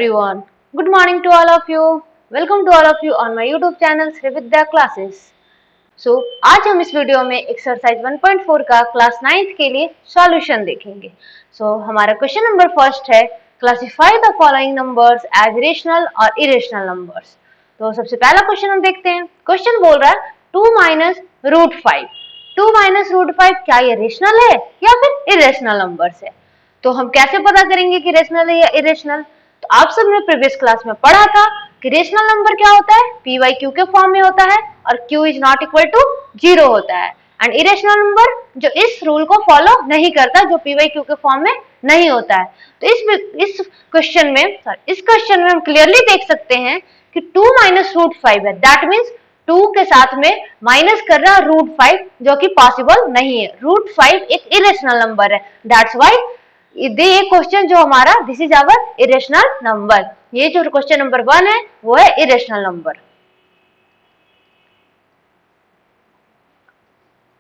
everyone. Good morning to all of you. Welcome to all of you on my YouTube channel Sri Vidya Classes. So आज हम इस video में exercise 1.4 का class 9th के लिए solution देखेंगे. हमारा क्वेश्चन नंबर फर्स्ट है, classify the following numbers as rational और इरेशनल नंबर्स. तो सबसे पहला क्वेश्चन हम देखते हैं. क्वेश्चन बोल रहा है 2 माइनस रूट 5. 2 माइनस रूट 5 क्या ये रेशनल है या फिर इरेशनल नंबर्स है? तो हम कैसे पता करेंगे कि रेशनल है या इरेशनल? तो आप सबने प्रीवियस क्लास में पढ़ा था कि रेशनल नंबर क्या होता है, पी वाई क्यू के फॉर्म में होता है और q is not equal to 0 होता है. एंड इरेशनल नंबर जो इस रूल को फॉलो नहीं करता, जो पी वाई क्यू के फॉर्म में नहीं होता है. तो इस क्वेश्चन में हम क्लियरली देख सकते हैं कि 2 माइनस रूट 5 है. दैट मीन्स 2 के साथ में माइनस कर रहा रूट 5, जो कि पॉसिबल नहीं है. रूट 5 एक इरेशनल नंबर है. दैट्स वाई ये क्वेश्चन जो हमारा this is our irrational number. ये जो क्वेश्चन नंबर 1 है वो है इरेशनल नंबर.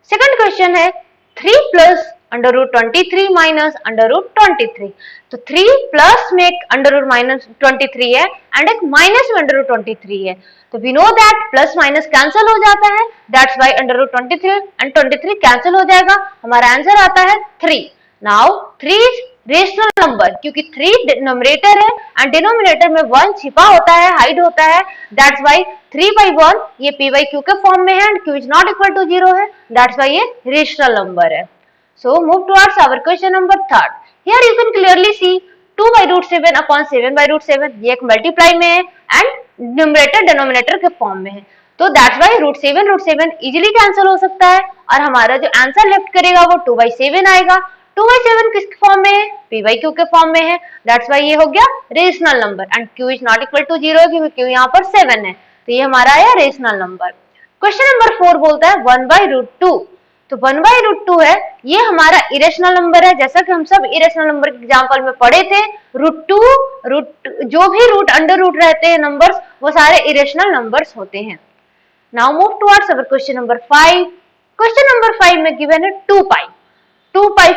सेकंड क्वेश्चन है 3 plus under root 23 minus under root 23. तो 3 प्लस में एक अंडर रूट माइनस 23 है एंड एक माइनस में अंडर रूट 23 है. तो we know that plus minus cancel हो जाता है. That's why under root 23 and 23 cancel हो जाएगा. हमारा आंसर आता है 3. नाउ 3 इज रेशनल नंबर क्योंकि 3 न्यूमरेटर है एंड डिनोमिनेटर में 1 छिपा होता है, हाइड होता है. दैट्स वाई 3/1 ये p by q के फॉर्म में है and q is not equal to 0 है. दैट्स वाई ये रेशनल नंबर है. So move towards our question number 3. Here you can clearly see 2 by root 7 upon 7 by root 7. ये एक multiply में है एंड न्यूमरेटर डिनोमिनेटर के फॉर्म में है. तो that's why root 7 easily cancel हो सकता है और हमारा जो आंसर लेफ्ट करेगा वो 2 by 7 आएगा. 2 by 7 किस फॉर्म में है? p by q के फॉर्म में है. दैट्स वाई ये हो गया rational number and q is not equal to 0 क्योंकि q यहाँ पर 7 है. तो ये हमारा आया रेशनल नंबर. क्वेश्चन नंबर 4 बोलता है 1 by रूट 2. तो 1 by रूट 2 है, ये हमारा इरेशनल नंबर है. जैसा कि हम सब इरेशनल नंबर के एग्जांपल में पढ़े थे, रूट 2 जो भी रूट अंडर रूट रहते हैं नंबर्स वो सारे इरेशनल नंबर्स होते हैं. Now move towards our question number 5. Question number 5 में गिवन है 2 पाई. 2 पाई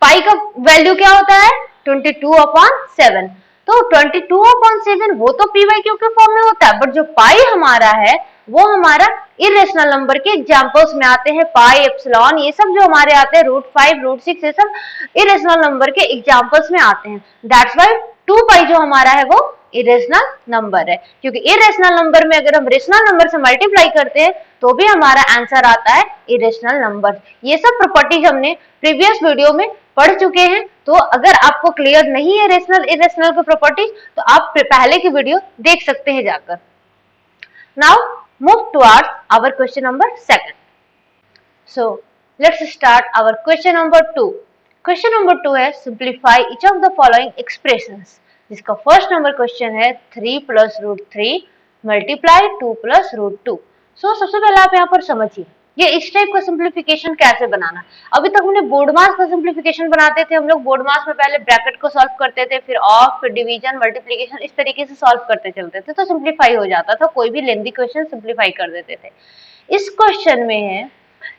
पाई का वैल्यू क्या होता है? 22/7. तो 22/7 वो तो पी वाई क्यू के फॉर्म में होता है, बट जो पाई हमारा है वो हमारा इरेशनल नंबर के एग्जांपल्स में आते हैं. पाई, एप्सिलॉन, ये सब जो हमारे आते हैं, रूट 5, रूट 6, ये सब इरेशनल नंबर के एग्जांपल्स में आते हैं. दैट्स वाई 2 पाई जो हमारा है वो इरेशनल नंबर है क्योंकि इरेशनल नंबर में अगर हम रेशनल नंबर से मल्टीप्लाई करते हैं तो भी हमारा आंसर आता है इरेशनल नंबर. ये सब प्रॉपर्टीज हमने प्रीवियस वीडियो में पढ़ चुके हैं. तो अगर आपको क्लियर नहीं है रेशनल इरेशनल की प्रॉपर्टी तो आप पहले की वीडियो देख सकते हैं जाकर. Now move towards our question number 2. So let's start our question number 2. Question number 2 है simplify each of the following expressions. जिसका फर्स्ट नंबर क्वेश्चन है 3 plus root 3 multiply 2 plus root 2. सो सबसे पहले आप यहाँ पर समझिए ये इस टाइप का सिंप्लीफिकेशन कैसे बनाना. अभी तक हमने बोर्ड मास का सिंप्लीफिकेशन बनाते थे. हम लोग बोर्ड मास में पहले ब्रैकेट को सॉल्व करते थे, फिर ऑफ, फिर डिवीजन, मल्टीप्लिकेशन, इस तरीके से सॉल्व करते चलते थे तो सिंप्लीफाई हो जाता था. कोई भी लेंथी क्वेश्चन सिंप्लीफाई कर देते थे. इस क्वेश्चन में है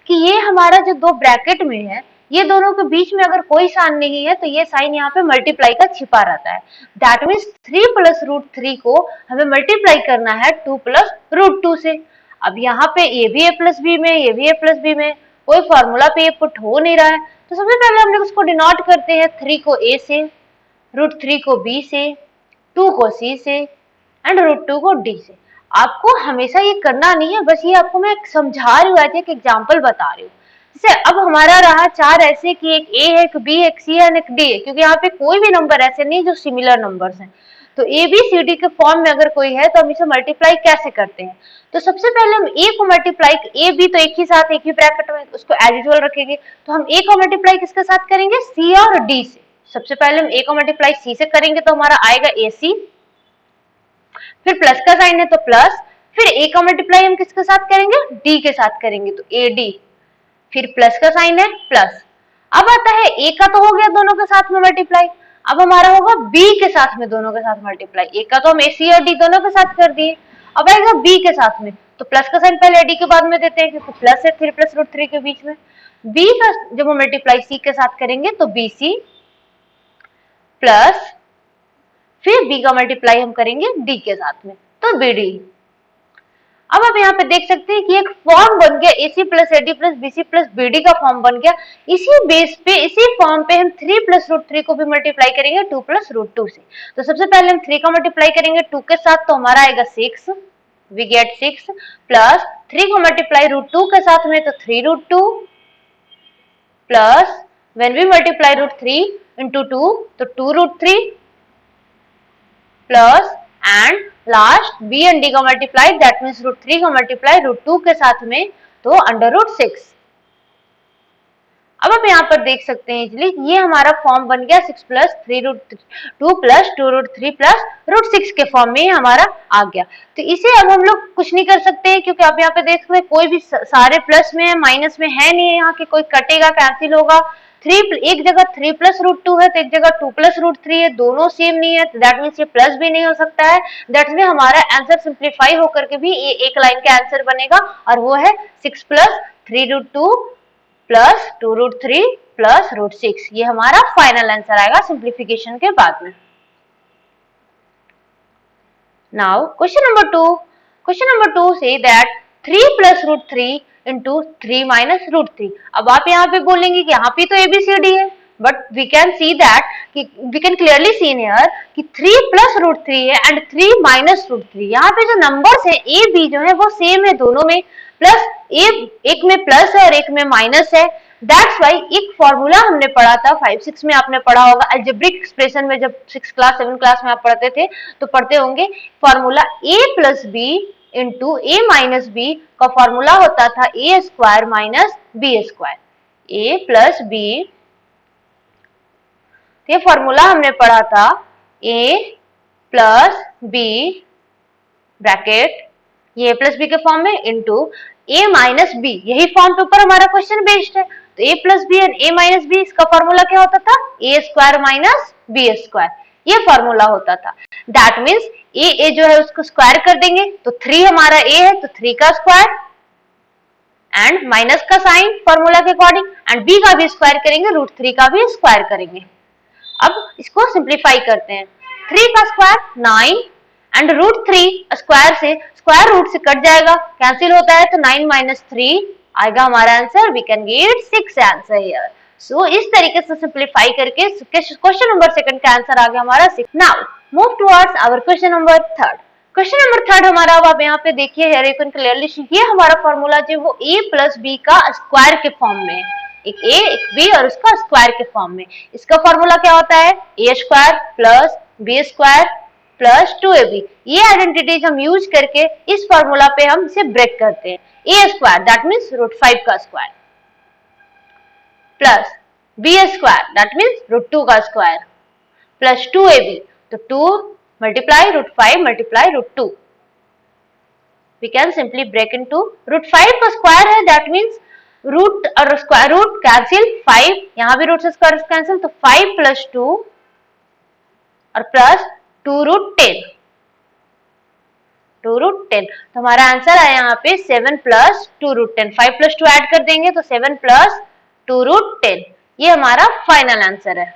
कि ये हमारा जो दो ब्रैकेट में है, ये दोनों के बीच में अगर कोई साइन नहीं है तो ये साइन यहाँ पे मल्टीप्लाई का छिपा रहता है. दैट मीन्स 3 प्लस रूट 3 को हमें मल्टीप्लाई करना है 2 प्लस रूट 2 से. अब यहाँ पे ये भी a प्लस बी में, ये भी a प्लस बी में, कोई फॉर्मूला पे पुट हो नहीं रहा है. तो सबसे पहले हम लोग उसको डिनोट करते हैं 3 को a से, रूट 3 को b से, 2 को c से एंड रूट 2 को d से. आपको हमेशा ये करना नहीं है, बस ये आपको मैं समझा रही हूँ, एक एग्जाम्पल बता रही हूँ. जैसे अब हमारा रहा 4 ऐसे कि एक a है, एक b है, एक c है, एक d है, क्योंकि यहाँ पे कोई भी नंबर ऐसे नहीं जो सिमिलर नंबर्स हैं. तो a b c d के फॉर्म में अगर कोई है तो हम इसे मल्टीप्लाई कैसे करते हैं? तो सबसे पहले हम a को मल्टीप्लाई, a b तो एक ही साथ एक ही ब्रैकेट में, उसको एज यूजुअल रखेंगे. तो हम a को मल्टीप्लाई किसके साथ करेंगे? c और d से. सबसे पहले हम a को मल्टीप्लाई c से करेंगे तो हमारा आएगा ac, फिर प्लस का साइन है तो प्लस, फिर a का मल्टीप्लाई हम किसके साथ करेंगे? d के साथ करेंगे तो ad, फिर प्लस का साइन है प्लस. अब आता है a का तो हो गया दोनों के साथ में मल्टीप्लाई. अब हमारा होगा b के साथ में दोनों के साथ मल्टीप्लाई. a का तो हम ac और d दोनों के साथ कर दिए. अब आएगा b के साथ में तो प्लस का साइन पहले d के बाद में देते हैं क्योंकि प्लस है 3 प्लस रूट 3 के बीच में. b का जब हम मल्टीप्लाई c के साथ करेंगे तो bc प्लस फिर b का मल्टीप्लाई हम करेंगे d के साथ में, तो bd। अब आप यहाँ पे देख सकते हैं कि एक फॉर्म बन गया, AC plus AD plus BC plus BD का फॉर्म बन गया। इसी बेस पे, इसी फॉर्म पे हम 3 प्लस रूट 3 को भी मल्टीप्लाई करेंगे 2 प्लस रूट 2 से। तो सबसे पहले हम 3 का मल्टीप्लाई करेंगे 2 के साथ, तो हमारा आएगा 6, वी गेट 6 प्लस 3 को मल्टीप्लाई रूट 2 के साथ में, तो 3 root 2 plus when we multiply root 3 into 2 तो 2 root 3 plus and last b and d का मल्टीप्लाई, दैट मीन्स रूट 3 का मल्टीप्लाई रूट 2 के साथ में, तो अंडर रूट 6। अब आप यहाँ पर देख सकते हैं इजली ये हमारा फॉर्म बन गया 6 plus 3 root 2 plus 2 root 3 plus root 6 के फॉर्म में हमारा आ गया। तो इसे अब हम लोग कुछ नहीं कर सकते हैं, क्योंकि आप यहाँ पे देख सकते हैं कोई भी सारे प्लस में है, माइनस में है नहीं है, यहाँ के कोई कटेगा, कैंसिल होगा। 3 एक जगह 3 प्लस रूट 2 है, तो एक जगह 2 प्लस रूट 3 है, दोनों सेम नहीं है, तो दैट मीन्स ये प्लस भी नहीं हो सकता है। दैट मीन्स हमारा आंसर सिंप्लीफाई होकर के भी ये एक लाइन का आंसर बनेगा, और वो है 6 plus 3 root 2 plus 2 root 3 plus root 6। ये हमारा फाइनल आंसर आएगा सिंप्लीफिकेशन के बाद में। Now question number 2, question number 2 से that 3 plus root 3 into 3 minus root 3। अब आप यहाँ पे बोलेंगे कि यहाँ पे तो ABCD है, but we can see that कि we can clearly see here कि 3 प्लस रूट 3 है एंड 3 माइनस रूट 3। यहाँ पे जो नंबर्स है A B जो है वो सेम है दोनों में, प्लस एक में प्लस है और एक में माइनस है। दैट्स वाई एक फॉर्मूला हमने पढ़ा था 5-6 में, आपने पढ़ा होगा अलजेब्रिक एक्सप्रेशन में, जब 6 क्लास 7 क्लास में आप पढ़ते थे तो पढ़ते होंगे formula A plus B into A minus B का फॉर्मूला होता था A square minus B square, A plus B. ये फॉर्मूला हमने पढ़ा था ए प्लस बी ब्रैकेट ये प्लस बी के फॉर्म में इंटू ए माइनस बी, यही फॉर्म के ऊपर हमारा क्वेश्चन बेस्ड है। तो A plus B and A minus B, इसका फॉर्मूला क्या होता था A square minus B square, ये फॉर्मूला होता था। दैट मीन्स ए जो है उसको स्क्वायर कर देंगे, तो 3 हमारा ए है तो 3 का स्क्वायर एंड माइनस का साइन फॉर्मूला के अकॉर्डिंग, एंड बी का भी स्क्वायर करेंगे, रूट 3 का भी स्क्वायर करेंगे। अब इसको सिंप्लीफाई करते हैं, 3 का स्क्वायर 9 एंड रूट 3 स्क्वायर से स्क्वायर रूट से कट जाएगा, कैंसिल होता है, तो 9 माइनस 3 आएगा हमारा answer, we can get 6 answer here. So इस तरीके से सिंप्लीफाई करके क्वेश्चन नंबर 2 का आंसर आ गया हमारा 6। Now move towards our question number 3। Question number 3 हमारा, अब आप यहाँ पे देखिए here you can clearly see, ये हमारा फॉर्मूला जो वो a प्लस बी का स्क्वायर के फॉर्म में है, एक a एक b और उसका स्क्वायर के फॉर्म में। इसका फॉर्मूला क्या होता है a square plus b square plus 2ab। ये आइडेंटिटीज हम यूज करके इस फॉर्मूला पे हम इसे ब्रेक करते हैं। a square that means root 5 का square plus b square that means root 2 का स्क्वायर प्लस 2ab, तो 2 multiply root 5 multiply root 2। We can simply break into, root 5 का स्क्वायर है दैट मीन्स रूट और स्क्वायर रूट कैंसिल, 5 यहाँ भी root से square cancel, तो 5 प्लस 2 और प्लस 2 रूट 10, 2 रूट 10। तो हमारा आंसर है यहाँ पे 7 प्लस 2 रूट 10, 5 प्लस 2 ऐड कर देंगे तो 7 प्लस 2 रूट 10। ये हमारा फाइनल आंसर है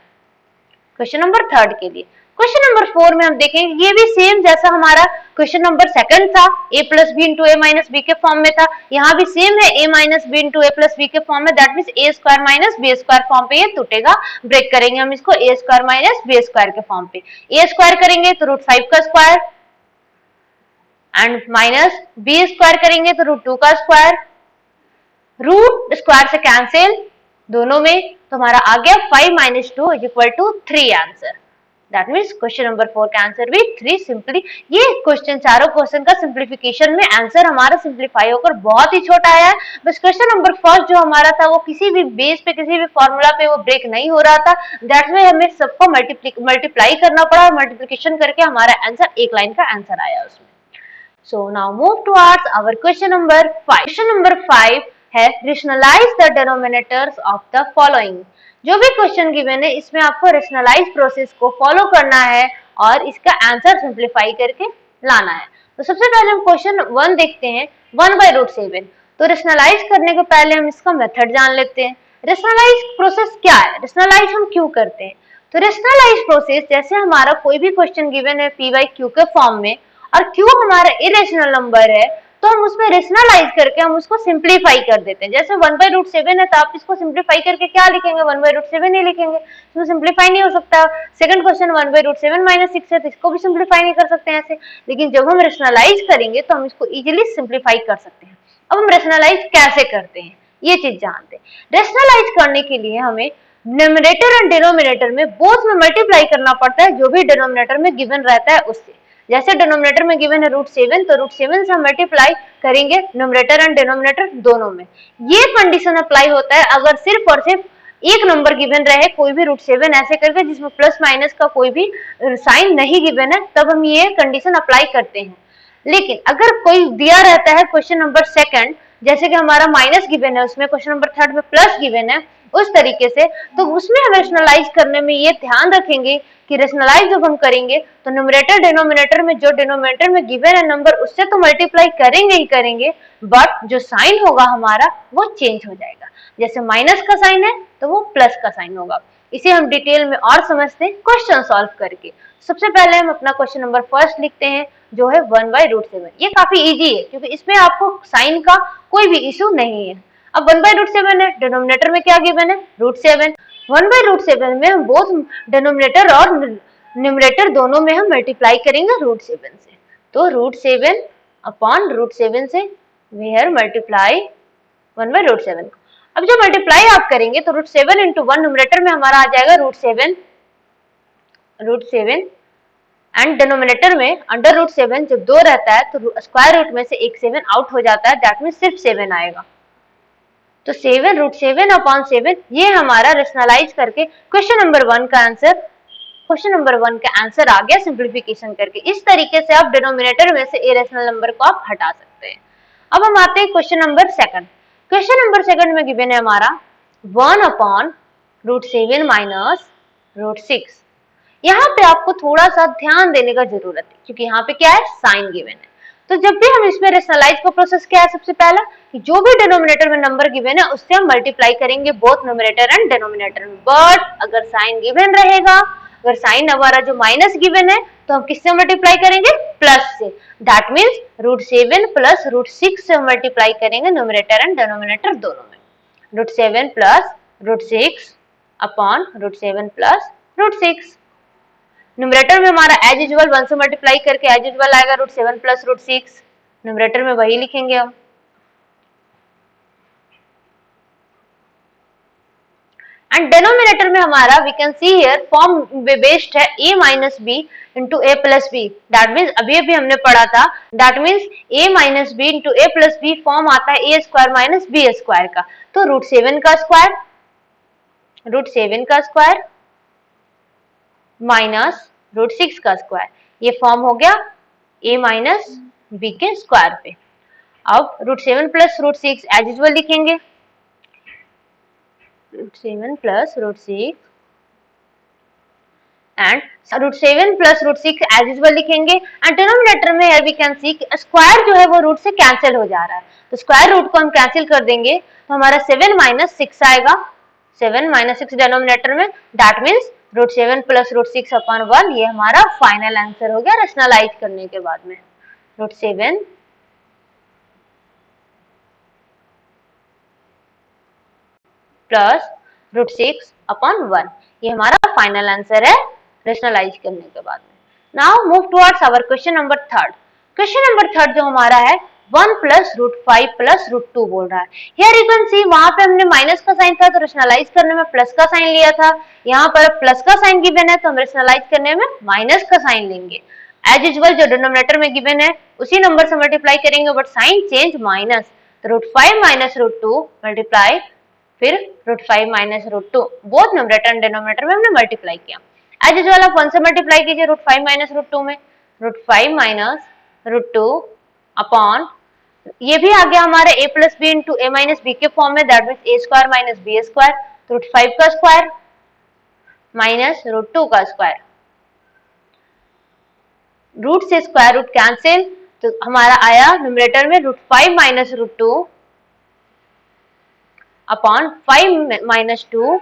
क्वेश्चन नंबर 3 के लिए। क्वेश्चन नंबर 4 में हम देखेंगे, ये भी सेम जैसा हमारा क्वेश्चन नंबर 2 था, a plus B into A minus B के फॉर्म में था, यहाँ भी सेम है a minus B into A plus B के फॉर्म में, that means a square minus B square form पे ये टूटेगा। ब्रेक करेंगे हम इसको a square minus B square के फॉर्म पे, a स्क्वायर करेंगे तो रूट 5 का square and minus b square करेंगे तो रूट 2 का स्क्वायर, रूट स्क्वायर से कैंसिल दोनों में, तो हमारा आ गया 5 minus 2 is equal to 3 answer. That means question number 4 का आंसर भी 3 सिंपली। ये क्वेश्चन चारों क्वेश्चन का सिंप्लीफिकेशन में आंसर हमारा सिंप्लीफाई होकर बहुत ही छोटा आया है। बस क्वेश्चन नंबर 1 जो हमारा था वो किसी भी बेस पे किसी भी फॉर्मूला पे वो ब्रेक नहीं हो रहा था, दैट्स वाई हमें सबको मल्टीप्लाई करना पड़ा और मल्टीप्लिकेशन करके हमारा आंसर एक लाइन का आंसर आया उसमें। So now move towards our question number 5। Question number 5 है rationalise the denominators of the following. जो भी क्वेश्चन गिवन है इसमें आपको रेशनलाइज प्रोसेस को फॉलो करना है और इसका आंसर सिंप्लीफाई करके लाना है। तो सबसे पहले हम क्वेश्चन 1 देखते हैं, 1/√7। तो रेशनलाइज करने के पहले हम इसका मेथड जान लेते हैं। रेशनलाइज प्रोसेस क्या है, रेशनलाइज हम क्यों करते हैं। तो रेशनलाइज प्रोसेस, जैसे हमारा कोई भी क्वेश्चन गिवन है पी बाई क्यू के फॉर्म में और क्यू हमारा इरेशनल नंबर है, तो हम उसमें रेशनलाइज करके हम उसको सिंप्लीफाई कर देते हैं। जैसे 1/√7 है तो आप इसको सिंप्लीफाई करके क्या लिखेंगे, 1/√7 ही लिखेंगे, इसमें सिंप्लीफाई नहीं हो सकता। सेकंड क्वेश्चन 1/√7 माइनस 6 है तो इसको भी सिंप्लीफाई नहीं कर सकते ऐसे, लेकिन जब हम रेशनलाइज करेंगे तो हम इसको इजीली सिंप्लीफाई कर सकते हैं। अब हम रेशनलाइज कैसे करते हैं ये चीज जानते हैं। रेशनलाइज करने के लिए हमें न्यूमरेटर एंड डिनोमिनेटर में बोथ में मल्टीप्लाई करना पड़ता है जो भी डिनोमिनेटर में गिवन रहता है उससे। जैसे डिनोमिनेटर में गिवन है √7 तो √7 से हम मल्टीप्लाई करेंगे न्यूमरेटर एंड डिनोमिनेटर दोनों में। ये कंडीशन अप्लाई होता है अगर सिर्फ और सिर्फ एक नंबर गिवन रहे, कोई भी √7 ऐसे करके जिसमें प्लस माइनस का कोई भी साइन नहीं गिवन है, तब हम ये कंडीशन अप्लाई करते हैं। लेकिन अगर कोई दिया रहता है क्वेश्चन नंबर सेकंड, जैसे कि हमारा माइनस गिवन है, उसमें क्वेश्चन नंबर थर्ड में प्लस गिवन है, उस तरीके से, तो उसमें हम रेशनलाइज करने में ये ध्यान रखेंगे कि रेशनलाइज जब हम करेंगे तो न्यूमरेटर डिनोमिनेटर में जो डिनोमिनेटर में गिवन है नंबर उससे तो मल्टीप्लाई करेंगे ही करेंगे, बट जो साइन होगा हमारा वो चेंज हो जाएगा। जैसे माइनस का साइन है तो वो प्लस का साइन होगा। इसे हम डिटेल में और समझते हैं क्वेश्चन सॉल्व करके। सबसे पहले हम अपना क्वेश्चन नंबर फर्स्ट लिखते हैं जो है 1/√7। ये काफी इजी है क्योंकि इसमें आपको साइन का कोई भी इशू नहीं है। अब 1/√7 है, डिनोमिनेटर में क्या गिवन है √7। 1/√7 में हम बोथ डिनोमिनेटर और न्यूमरेटर दोनों में हम मल्टीप्लाई करेंगे √7 से, तो √7 अपॉन √7 से वी हैव मल्टीप्लाई 1/√7। अब जब मल्टीप्लाई आप करेंगे तो √7 इंटू 1 न्यूमरेटर में हमारा आ जाएगा √7 एंड डिनोमिनेटर में अंडर √7 जब 2 रहता है तो स्क्वायर रूट में से एक 7 आउट हो जाता है, दैट मीन सिर्फ 7 आएगा। तो 7 √7 अपॉन 7 ये हमारा रेशनलाइज करके क्वेश्चन नंबर 1 का आंसर आ गया सिंप्लीफिकेशन करके। इस तरीके से आप डिनोमिनेटर में से इरेशनल नंबर को आप हटा सकते हैं। अब हम आते हैं question number second. Question number second में गिवन है हमारा 1 अपॉन √7 माइनस √6। यहाँ पे आपको थोड़ा सा ध्यान देने का जरूरत है क्योंकि यहाँ पे क्या है साइन गिवन है। तो जब भी हम इसमें रेशनलाइज का प्रोसेस क्या है, सबसे पहला कि जो भी डिनोमिनेटर में नंबर गिवन है उससे हम मल्टीप्लाई करेंगे बोथ न्यूमरेटर एंड डिनोमिनेटर में। बट अगर साइन गिवन रहेगा, अगर साइन हमारा जो माइनस गिवन है तो हम किससे मल्टीप्लाई करेंगे प्लस से, दैट मीन्स √7 प्लस √6 से मल्टीप्लाई करेंगे न्यूमरेटर एंड डिनोमिनेटर दोनों में। √7 प्लस √6 अपॉन √7 प्लस √6। न्यूमरेटर में हमारा एज यूजुअल 1 से मल्टीप्लाई करके एज यूजुअल आएगा √7 प्लस √6, न्यूमरेटर में वही लिखेंगे हम। एंड डिनोमिनेटर में हमारा we can see here form based है a minus B into A plus B, that means अभी हमने पढ़ा था, that means a minus B into A plus B form आता है a square minus B square का। तो √7 का स्क्वायर माइनस √6 का स्क्वायर, ये फॉर्म हो गया a माइनस बी के स्क्वायर पे। अब √7 प्लस √6 एज यूजुअल लिखेंगे, √7 plus √6 and √7 plus √6 as usual लिखेंगे। एंड डिनोमिनेटर में वी कैन सी स्क्वायर जो है वो रूट से कैंसिल हो जा रहा है, तो स्क्वायर रूट को हम कैंसिल कर देंगे तो हमारा 7 माइनस 6 आएगा, 7 माइनस 6 डिनोमिनेटर में, दैट मीन्स √7 प्लस √6 अपॉन 1, ये हमारा फाइनल आंसर हो गया रेशनलाइज करने के बाद में। √7 प्लस √6 अपॉन 1, ये हमारा फाइनल आंसर है रेशनलाइज करने के बाद में। Now move towards our question number third. Question number third जो हमारा है 1 प्लस √5 प्लस √2 बोल रहा है। हियर यू कैन सी वहां पे हमने माइनस का साइन था तो रेशनलाइज करने में प्लस का साइन लिया था, यहाँ पर प्लस का साइन गिवन है तो हम रेशनलाइज करने में माइनस का साइन लेंगे। एज यूजुअल जो डिनोमिनेटर में गिवन है उसी नंबर से मल्टीप्लाई करेंगे, बट साइन चेंज माइनस, तो √5 माइनस √2 मल्टीप्लाई फिर √5 minus √2, both numerator and denominator में हमने मल्टीप्लाई किया। एज यूजुअल आप 1 से मल्टीप्लाई कीजिए √5 माइनस √2 में, √5 माइनस √2 अपॉन, ये भी आ गया हमारे a plus B into A minus B के फॉर्म में, that means a square minus B square, तो √5 का स्क्वायर माइनस √2 का स्क्वायर, रूट से स्क्वायर रूट कैंसिल, तो हमारा आया न्यूमरेटर में √5 माइनस √2 अपॉन 5 माइनस 2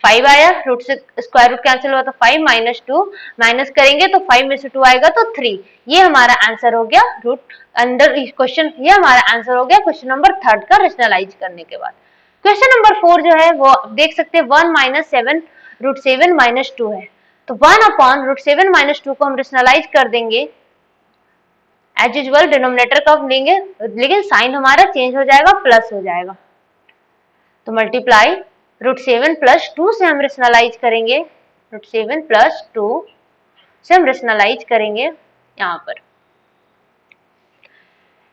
5 आया, रूट से स्क्वायर रूट कैंसिल हुआ तो 5 माइनस 2, माइनस करेंगे तो 5 में से 2 आएगा तो 3। ये हमारा आंसर हो गया रूट अंडर क्वेश्चन, ये हमारा आंसर हो गया क्वेश्चन नंबर 3 का रेशनलाइज करने के बाद। क्वेश्चन नंबर 4 जो है वो देख सकते हैं 1 माइनस 7 रूट 7 माइनस 2 है, तो 1 अपॉन रूट 7 माइनस 2 को हम रेशनलाइज कर देंगे एज यूजुअल, डिनोमिनेटर का लेंगे लेकिन साइन हमारा चेंज हो जाएगा, प्लस हो जाएगा, तो मल्टीप्लाई रूट 7 प्लस 2 से हम रेशनलाइज करेंगे, रूट 7 प्लस 2 से हम रेशनलाइज करेंगे यहाँ पर।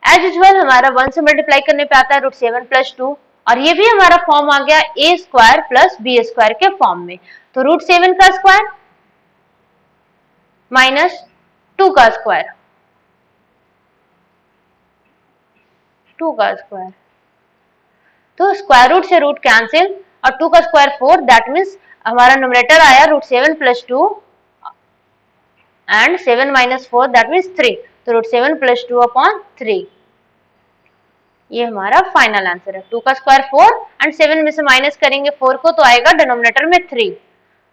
एज यूजुअल हमारा 1 से मल्टीप्लाई करने पे आता है रूट 7 प्लस 2, और ये भी हमारा फॉर्म आ गया ए स्क्वायर प्लस बी स्क्वायर के फॉर्म में, तो रूट 7 का स्क्वायर माइनस 2 का स्क्वायर, 2 का स्क्वायर, तो स्क्वायर रूट से रूट कैंसिल और 2 का स्क्वायर 4, दैट मीन्स हमारा न्यूमरेटर आया root 7 plus 2 and 7 minus 4 that means 3, तो रूट 7 प्लस 2 अपॉन 3, ये हमारा फाइनल आंसर है। 2 का स्क्वायर 4 एंड 7 में से माइनस करेंगे 4 को तो आएगा डिनोमिनेटर में 3,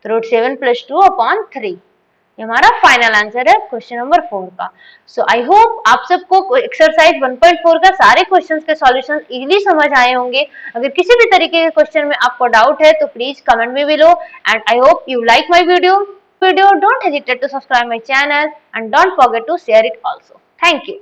तो रूट 7 प्लस 2 अपॉन 3, ये हमारा फाइनल आंसर है क्वेश्चन नंबर 4 का। सो आई होप आप सबको एक्सरसाइज 1.4 का सारे क्वेश्चंस के सॉल्यूशंस इजीली समझ आए होंगे। अगर किसी भी तरीके के क्वेश्चन में आपको डाउट है तो प्लीज कमेंट में below, and I hope you like my video. Don't hesitate to subscribe my channel and don't forget to share it also. Thank you.